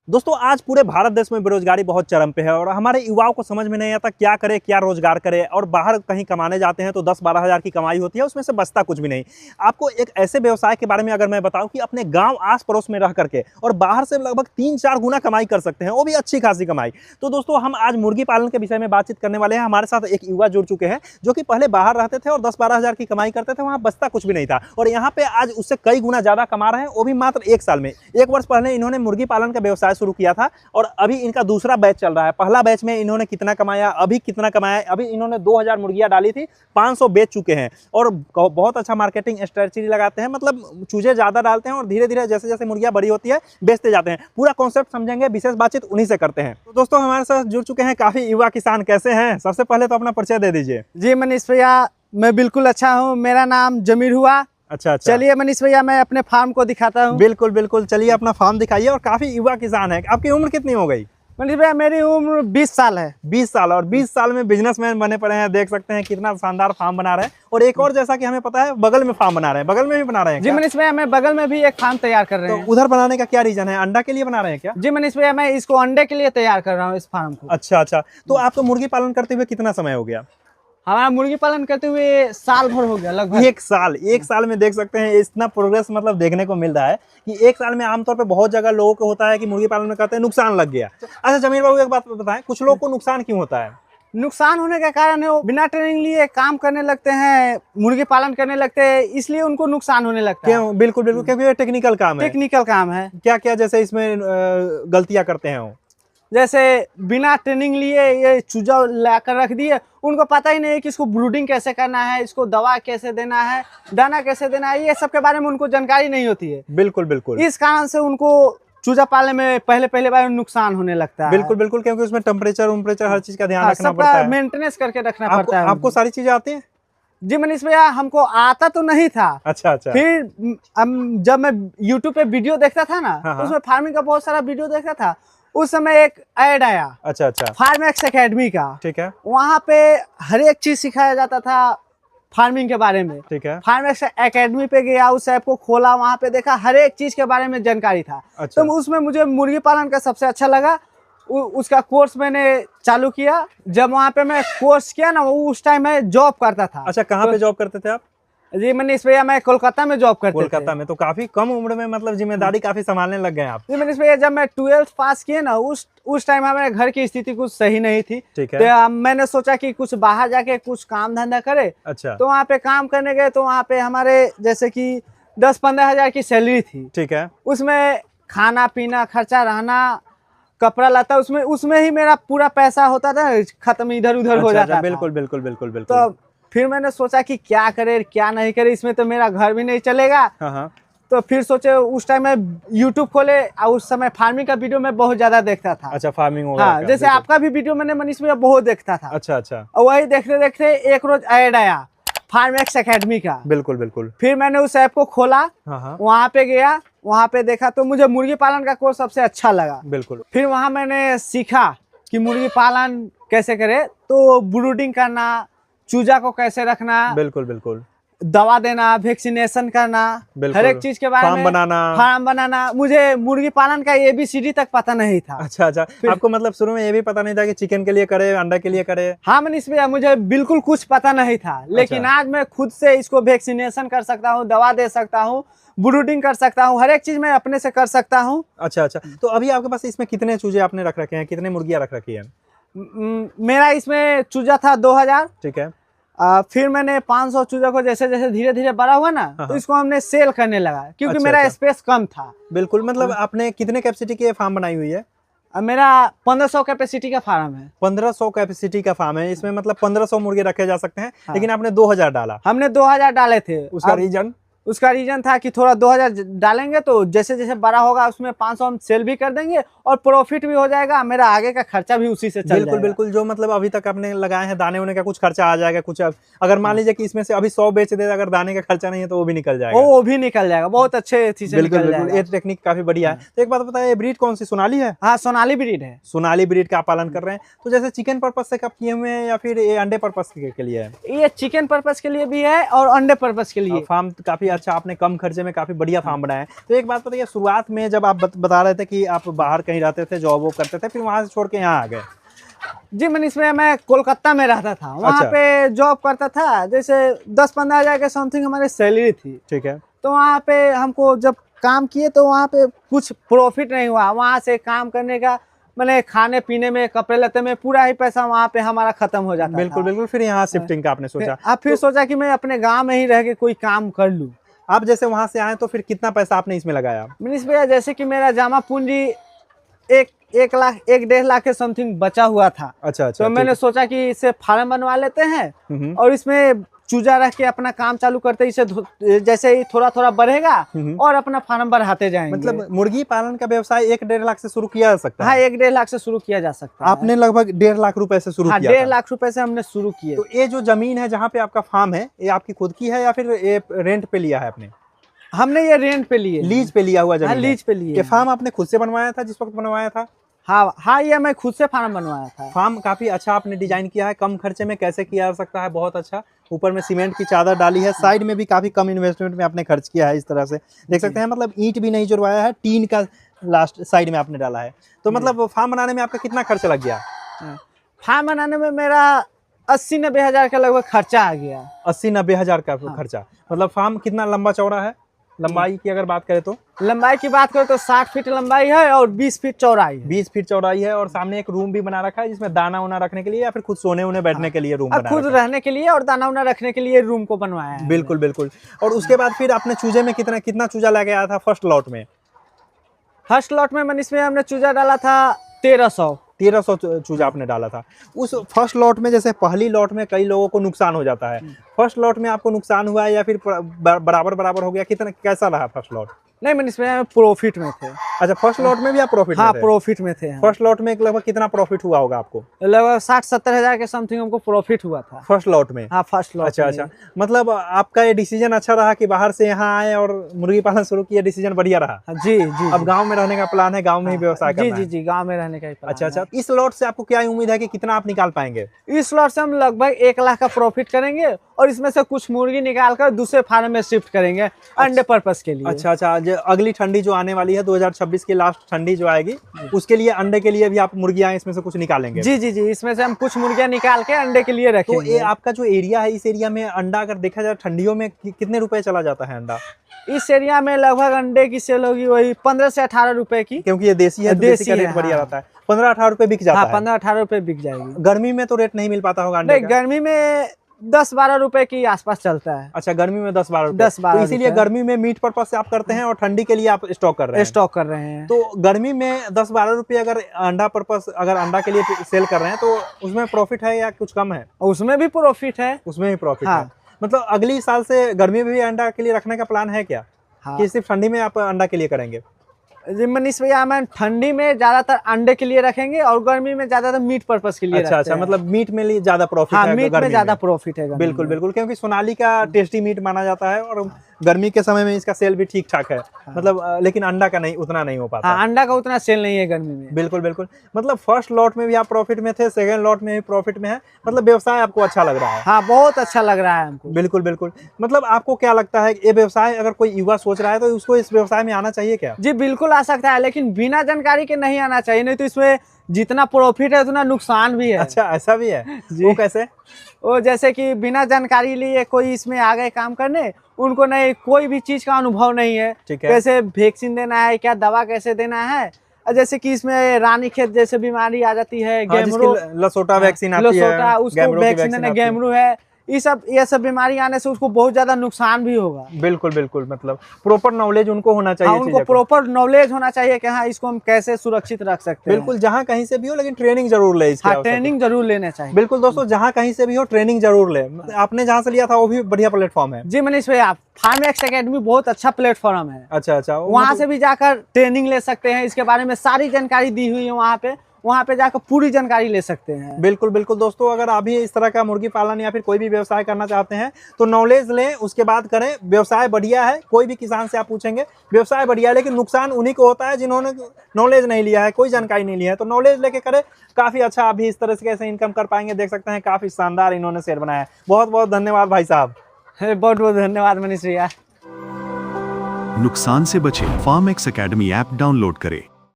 दोस्तों आज पूरे भारत देश में बेरोजगारी बहुत चरम पे है और हमारे युवाओं को समझ में नहीं आता क्या करे, क्या रोजगार करे। और बाहर कहीं कमाने जाते हैं तो 10-12 हज़ार की कमाई होती है, उसमें से बचता कुछ भी नहीं। आपको एक ऐसे व्यवसाय के बारे में अगर मैं बताऊं कि अपने गांव आस पड़ोस में रह करके और बाहर से लगभग 3-4 गुना कमाई कर सकते हैं, वो भी अच्छी खासी कमाई। तो दोस्तों हम आज मुर्गी पालन के विषय में बातचीत करने वाले हैं। हमारे साथ एक युवा जुड़ चुके हैं जो कि पहले बाहर रहते थे और 10-12 हज़ार की कमाई करते थे, वहाँ बचता कुछ भी नहीं था और यहाँ पे आज उससे कई गुना ज्यादा कमा रहे हैं, वो भी मात्र 1 साल में। 1 वर्ष पहले इन्होंने मुर्गी पालन का व्यवसाय शुरू किया था और अभी इनका दूसरा बैच चल रहा है। पहला बैच में इन्होंने कितना कमाया, अभी कितना कमाया, अभी इन्होंने 2000 मुर्गियां डाली थी, 500 बेच चुके हैं और बहुत अच्छा मार्केटिंग स्ट्रेटजी लगाते हैं। मतलब चूजे ज्यादा डालते हैं और धीरे धीरे जैसे जैसे मुर्गियां बड़ी होती है बेचते जाते हैं। पूरा कॉन्सेप्ट समझेंगे, विशेष बातचीत उन्हीं से करते हैं। तो दोस्तों हमारे साथ जुड़ चुके हैं काफी युवा किसान। कैसे हैं? सबसे पहले तो अपना परिचय दे दीजिए। जी मनीष भैया, मैं बिल्कुल अच्छा हूँ। मेरा नाम जमीर हुआ। अच्छा। चलिए मनीष भैया, मैं अपने फार्म को दिखाता हूँ। बिल्कुल बिल्कुल, चलिए अपना फार्म दिखाइए। और काफी युवा किसान है। आपकी उम्र कितनी हो गई? मनीष भैया मेरी उम्र 20 साल है। 20 साल, और 20 साल में बिजनेसमैन बने पड़े हैं। देख सकते हैं कितना शानदार फार्म बना रहे हैं। और एक और जैसा कि हमें पता है बगल में फार्म बना रहे हैं, बगल में भी बना रहे हैं। जी मनीष भैया, मैं बगल में भी एक फार्म तैयार कर रहे हैं। तो उधर बनाने का क्या रीजन है? अंडा के लिए बना रहे हैं क्या? जी मनीष भैया, मैं इसको अंडे के लिए तैयार कर रहा हूँ, इस फार्म को। अच्छा। तो आपको मुर्गी पालन करते हुए कितना समय हो गया? हमारा मुर्गी पालन करते हुए साल भर हो गया, लगभग 1 साल। 1 साल में देख सकते हैं इतना प्रोग्रेस मतलब देखने को मिल रहा है कि 1 साल में आमतौर पे बहुत जगह लोगों को होता है कि मुर्गी पालन में कहते हैं नुकसान लग गया। अच्छा जमीर बाबू, एक बात बताएं, कुछ लोगों को नुकसान क्यों होता है? नुकसान होने का कारण है वो बिना ट्रेनिंग लिए काम करने लगते हैं, मुर्गी पालन करने लगते हैं, इसलिए उनको नुकसान होने लगता है। क्यों? बिल्कुल बिल्कुल, क्योंकि ये टेक्निकल काम है। टेक्निकल काम है। क्या क्या जैसे इसमें गलतियां करते हैं वो? जैसे बिना ट्रेनिंग लिए ये चूजा लाकर रख दिए, उनको पता ही नहीं कि इसको ब्रूडिंग कैसे करना है, इसको दवा कैसे देना है, दाना कैसे देना है, ये सब के बारे में उनको जानकारी नहीं होती है। बिल्कुल बिल्कुल, इस कारण से उनको चूजा पालने में पहले बार नुकसान होने लगता है। बिल्कुल बिल्कुल, क्योंकि उसमें टेम्परेचर हर चीज का ध्यान रखना पड़ता है, मेंटेनेंस करके रखना पड़ता है। आपको सारी चीजें आती है? जी मनीष भैया, हमको आता तो नहीं था। अच्छा। फिर जब मैं YouTube पे वीडियो देखता था ना, हाँ। उसमें फार्मिंग का बहुत सारा वीडियो देखता था। उस समय एक ऐड आया, अच्छा फार्मेक्स एकेडमी का। ठीक है। वहाँ पे हर एक चीज सिखाया जाता था फार्मिंग के बारे में। ठीक है। फार्मेक्स एकेडमी पे गया, उस ऐप को खोला, वहाँ पे देखा, हर एक चीज के बारे में जानकारी था। अच्छा। तो उसमें मुझे मुर्गी पालन का सबसे अच्छा लगा। उसका कोर्स मैंने चालू किया। जब वहाँ पे मैं कोर्स किया ना, उस टाइम मैं जॉब करता था। अच्छा, कहाँ पे जॉब करते थे आप? जी मनीष भैया, मैं कोलकाता में जॉब करता था। कोलकाता में? तो काफी कम उम्र में मतलब जिम्मेदारी काफी संभालने लग गए आप। जी मनीष भैया, जब मैं 12th पास किए ना, उस टाइम हमारे घर की स्थिति कुछ सही नहीं थी। ठीक है। तो मैंने सोचा कि कुछ बाहर जाके कुछ काम धंधा करे। अच्छा। तो वहाँ पे काम करने गए, तो वहाँ पे हमारे जैसे कि 10-15 हज़ार की सैलरी थी। ठीक है। उसमें खाना पीना खर्चा, रहना, कपड़ा लाता, उसमें ही मेरा पूरा पैसा होता था, खत्म इधर उधर हो जाता था। बिल्कुल। तो फिर मैंने सोचा कि क्या करे क्या नहीं करे, इसमें तो मेरा घर भी नहीं चलेगा। हाँ। तो फिर सोचे, उस टाइम में YouTube खोले और उस समय फार्मिंग का वीडियो मैं बहुत ज्यादा देखता था। अच्छा, फार्मिंग हाँ, जैसे आपका भी वीडियो मैंने मनीष भैया बहुत देखता था। अच्छा। और वही देखते देखते एक रोज ऐड आया फार्मेक्स एकेडमी का। बिल्कुल। फिर मैंने उस ऐप को खोला। हाँ। वहाँ पे गया, वहाँ पे देखा तो मुझे मुर्गी पालन का कोर्स सबसे अच्छा लगा। बिल्कुल। फिर वहाँ मैंने सीखा कि मुर्गी पालन कैसे करे, तो ब्रूडिंग करना, चूजा को कैसे रखना, बिल्कुल दवा देना, वैक्सीनेशन करना, हर एक चीज के बारे में, फार्म बनाना। मुझे मुर्गी पालन का ABCD तक पता नहीं था। अच्छा। आपको मतलब शुरू में ये भी पता नहीं था कि चिकन के लिए करे, अंडा के लिए करे? हाँ मनीष भैया, मुझे बिल्कुल कुछ पता नहीं था, लेकिन आज मैं खुद से इसको वैक्सीनेशन कर सकता हूँ, दवा दे सकता हूँ, ब्रूडिंग कर सकता हूँ, हर एक चीज मैं अपने से कर सकता हूँ। अच्छा। तो अभी आपके पास इसमें कितने चूजे आपने रख रखे हैं, कितने मुर्गियां रख रखी है? मेरा इसमें चूजा था 2000। ठीक है। फिर मैंने 500 चूजा को जैसे जैसे धीरे धीरे बड़ा हुआ ना, तो इसको हमने सेल करने लगा, क्योंकि मेरा स्पेस कम था। बिल्कुल। मतलब आपने कितने कैपेसिटी की फार्म बनाई हुई है? मेरा 1500 कैपेसिटी का फार्म है। 1500 कैपेसिटी का फार्म है। इसमें मतलब 1500 मुर्गे रखे जा सकते हैं। हाँ। लेकिन आपने 2000 डाला? हमने 2000 डाले थे। उसका रीजन था कि थोड़ा 2000 डालेंगे तो जैसे जैसे बड़ा होगा उसमें 500 हम सेल भी कर देंगे और प्रॉफिट भी हो जाएगा, मेरा आगे का खर्चा भी उसी से चल जाएगा। बिल्कुल। जो मतलब अभी तक आपने लगाए हैं दाने होने का कुछ खर्चा आ जाएगा। कुछ अगर मान लीजिए कि इसमें से अभी 100 बेच दे, अगर दाने का खर्चा नहीं है तो वो भी निकल जाएगा। वो भी निकल जाएगा, बहुत अच्छे से निकल जाएगा। ये टेक्निक काफी बढ़िया है। तो एक बात बताइए, ब्रीड कौन सी? सोनाली है? हाँ, सोनाली ब्रीड है। सोनाली ब्रीड का पालन कर रहे हैं। तो जैसे चिकन पर्पज से कब किए हुए हैं या फिर ये अंडे पर्पज के लिए है? ये चिकन पर्पज के लिए भी है और अंडे पर्पज के लिए। फार्म काफी अच्छा, आपने कम खर्चे में काफी बढ़िया फार्म बनाया है। तो एक बात बताइए, शुरुआत में जब आप बता रहे थे कि आप बाहर कहीं रहते थे, जॉब वो करते थे, फिर वहां से छोड़ के यहाँ आ गए। जी मनीष भैया, मैं कोलकाता में रहता था, वहाँ अच्छा। पे जॉब करता था। जैसे 10-15 हजार के समथिंग हमारी सैलरी थी। ठीक है। तो वहाँ पे हमको जब काम किए तो वहाँ पे कुछ प्रॉफिट नहीं हुआ। वहाँ से काम करने का मैंने खाने पीने में, कपड़े लत्ते में पूरा ही पैसा वहाँ पे हमारा खत्म हो जाता बिल्कुल था। बिल्कुल। फिर यहाँ शिफ्टिंग का आपने सोचा? फिर सोचा कि मैं अपने गाँव में ही रह के कोई काम कर लूँ। आप जैसे वहां से आए तो फिर कितना पैसा आपने इसमें लगाया? मनीष भैया, जैसे कि मेरा जमा पूंजी 1 लाख के समथिंग बचा हुआ था। अच्छा अच्छा। तो मैंने सोचा कि इसे फार्म बनवा लेते हैं और इसमें चूजा रख के अपना काम चालू करते, इसे जैसे ही थोड़ा थोड़ा बढ़ेगा और अपना फार्म बढ़ाते जाएंगे। मतलब मुर्गी पालन का व्यवसाय 1-1.5 लाख से शुरू किया जा सकता है? हाँ, 1-1.5 लाख से शुरू किया जा सकता है। आपने लगभग 1.5 लाख रुपए से शुरू किया? 1.5 लाख रुपए से हमने शुरू किए। तो ये जो जमीन है जहाँ पे आपका फार्म है, ये आपकी खुद की है या फिर ये रेंट पे लिया है आपने? हमने ये रेंट पे लिए, लीज पे लिया हुआ जमीन? हाँ, लीज पे लिए। ये फार्म आपने खुद से बनवाया था जिस वक्त बनवाया था? हाँ, ये मैं खुद से फार्म बनवाया था। फार्म काफी अच्छा आपने डिजाइन किया है, कम खर्चे में कैसे किया जा सकता है, बहुत अच्छा। ऊपर में सीमेंट की चादर डाली है, साइड में भी काफी कम इन्वेस्टमेंट में आपने खर्च किया है, इस तरह से देख सकते हैं। मतलब ईंट भी नहीं जुड़वाया है, टीन का लास्ट साइड में आपने डाला है। तो मतलब फार्म बनाने में आपका कितना खर्च लग गया? फार्म बनाने में मेरा 80-90 हजार का लगभग खर्चा आ गया। 80-90 हजार का खर्चा। मतलब फार्म कितना लंबा चौड़ा है? लंबाई की अगर बात करें तो? लंबाई की बात करें तो 60 फीट लंबाई है और 20 फीट चौड़ाई है। 20 फीट चौड़ाई है। और सामने एक रूम भी बना रखा है जिसमें दाना उना रखने के लिए या फिर खुद सोने उन्हें बैठने के लिए रूम बना खुद रहने के लिए और दाना उना रखने के लिए रूम को बनवाया है। बिल्कुल बिल्कुल। और उसके बाद फिर आपने चूजे में कितना चूजा लग गया था फर्स्ट लॉट में? फर्स्ट लॉट में इसमें हमने चूजा डाला था 1300 चूजा आपने डाला था। उस फर्स्ट लॉट में, जैसे पहली लॉट में कई लोगों को नुकसान हो जाता है, फर्स्ट लॉट में आपको नुकसान हुआ या फिर बराबर हो गया? कितना कैसा रहा फर्स्ट लॉट? नहीं, इसमें प्रॉफिट में थे। अच्छा, फर्स्ट लॉट में भी आप प्रॉफिट में थे? प्रॉफिट में थे। फर्स्ट लॉट में लगभग कितना प्रॉफिट हुआ होगा आपको? लगभग 60-70 हजार के समथिंग हमको प्रॉफिट हुआ था फर्स्ट लॉट में। हाँ, फर्स्ट लॉट। अच्छा। मतलब आपका ये डिसीजन अच्छा रहा कि बाहर से यहाँ आए और मुर्गी पालन शुरू किया, डिसीजन बढ़िया रहा? जी। अब गाँव में रहने का प्लान है, गाँव में ही व्यवसाय करना है? जी, गाँव में रहने का प्लान। अच्छा। इस लॉट से आपको क्या उम्मीद है कि कितना आप निकाल पाएंगे? इस लॉट से हम लगभग 1 लाख का प्रॉफिट करेंगे और इसमें से कुछ मुर्गी निकाल कर दूसरे फार्म में शिफ्ट करेंगे अंडे पर्पस के लिए। अच्छा। जो अगली ठंडी जो आने वाली है 2026 की लास्ट ठंडी जो आएगी, उसके लिए अंडे के लिए भी आप मुर्गियां इसमें से कुछ निकालेंगे? जी, इसमें से हम कुछ मुर्गियां निकाल के अंडे के लिए रखेंगे। तो ये आपका जो एरिया है, इस एरिया में अंडा अगर देखा जाए ठंडियों में कितने रुपए चला जाता है अंडा? इस एरिया में लगभग अंडे की सेल होगी वही 15 से 18 रुपए की, क्योंकि ये देसी है, देसी का रेट बढ़िया रहता है। 15-18 रुपए बिक जाता है। 15-18 रुपए बिक जाएगी। गर्मी में तो रेट नहीं मिल पाता होगा अंडे का? गर्मी में 10-12 रुपए के आसपास चलता है। अच्छा, गर्मी में 10-12 रुपए। 10-12 तो इसीलिए गर्मी में मीट पर्पस से आप करते हैं और ठंडी के लिए आप स्टॉक कर रहे हैं। तो गर्मी में 10-12 रुपए अगर अंडा पर्पस, अगर अंडा के लिए सेल कर रहे हैं तो उसमें प्रॉफिट है या कुछ कम है? उसमें भी प्रॉफिट है। उसमें भी प्रॉफिट है। मतलब अगली साल से गर्मी में भी अंडा के लिए रखने का प्लान है क्या? कि सिर्फ ठंडी में आप अंडा के लिए करेंगे? जी मनीष भैया, हम ठंडी में ज्यादातर अंडे के लिए रखेंगे और गर्मी में ज्यादातर मीट पर्पस के लिए रखते हैं। अच्छा, मतलब मीट में लिए ज्यादा प्रॉफिट है? मीट में ज्यादा प्रॉफिट है। बिल्कुल, क्योंकि सोनाली का टेस्टी मीट माना जाता है और गर्मी के समय में इसका सेल भी ठीक ठाक है। मतलब लेकिन अंडा का नहीं, उतना नहीं हो पाता। अंडा का उतना सेल नहीं है गर्मी में। बिल्कुल। मतलब फर्स्ट लॉट में भी आप प्रॉफिट में थे, सेकंड लॉट में भी प्रॉफिट में है। मतलब व्यवसाय आपको अच्छा लग रहा है? हाँ, बहुत अच्छा लग रहा है हमको। बिल्कुल। मतलब आपको क्या लगता है ये व्यवसाय अगर कोई युवा सोच रहा है तो उसको इस व्यवसाय में आना चाहिए क्या? जी बिल्कुल आ सकता है, लेकिन बिना जानकारी के नहीं आना चाहिए, नहीं तो इसमें जितना प्रॉफिट है उतना नुकसान भी है। अच्छा, ऐसा भी है? वो कैसे? वो जैसे कि बिना जानकारी लिए कोई इसमें आ गए काम करने, उनको नहीं, कोई भी चीज का अनुभव नहीं है। ठीक है। कैसे वैक्सीन देना है, क्या दवा कैसे देना है, जैसे कि इसमें रानीखेत जैसे बीमारी आ जाती है, गेमरू, लसोटा वैक्सीन आती है, उसको वैक्सीन देना, गेमरू है, ये सब बीमारी आने से उसको बहुत ज्यादा नुकसान भी होगा। बिल्कुल। मतलब प्रॉपर नॉलेज उनको होना चाहिए। उनको प्रॉपर नॉलेज होना चाहिए कि हाँ, इसको हम कैसे सुरक्षित रख सकते हैं। बिल्कुल, जहाँ कहीं से भी हो, लेकिन ट्रेनिंग जरूर ले इसकी। ट्रेनिंग जरूर लेना चाहिए। बिल्कुल दोस्तों, जहाँ कहीं से भी हो ट्रेनिंग जरूर ले। आपने जहाँ से लिया था वो भी बढ़िया प्लेटफॉर्म है। जी मनीष भैया, फार्मेक्स एकेडमी बहुत अच्छा प्लेटफॉर्म है। अच्छा। वहाँ से भी जाकर ट्रेनिंग ले सकते हैं, इसके बारे में सारी जानकारी दी हुई है। वहाँ पे जाकर पूरी जानकारी ले सकते हैं। बिल्कुल दोस्तों, अगर आप भी इस तरह का मुर्गी पालन या फिर कोई भी व्यवसाय करना चाहते हैं तो नॉलेज लें, उसके बाद करें। व्यवसाय बढ़िया है, कोई भी किसान से आप पूछेंगे व्यवसाय बढ़िया है, लेकिन नुकसान उन्हीं को होता है जिन्होंने नॉलेज नहीं लिया है, कोई जानकारी नहीं लिया है। तो नॉलेज लेके करें, काफी अच्छा आप भी इस तरह से कैसे इनकम कर पाएंगे। देख सकते हैं काफी शानदार इन्होंने शेयर बनाया है। बहुत धन्यवाद भाई साहब। बहुत धन्यवाद मनीष भैया। नुकसान से बचें। Farm X Academy app download करें।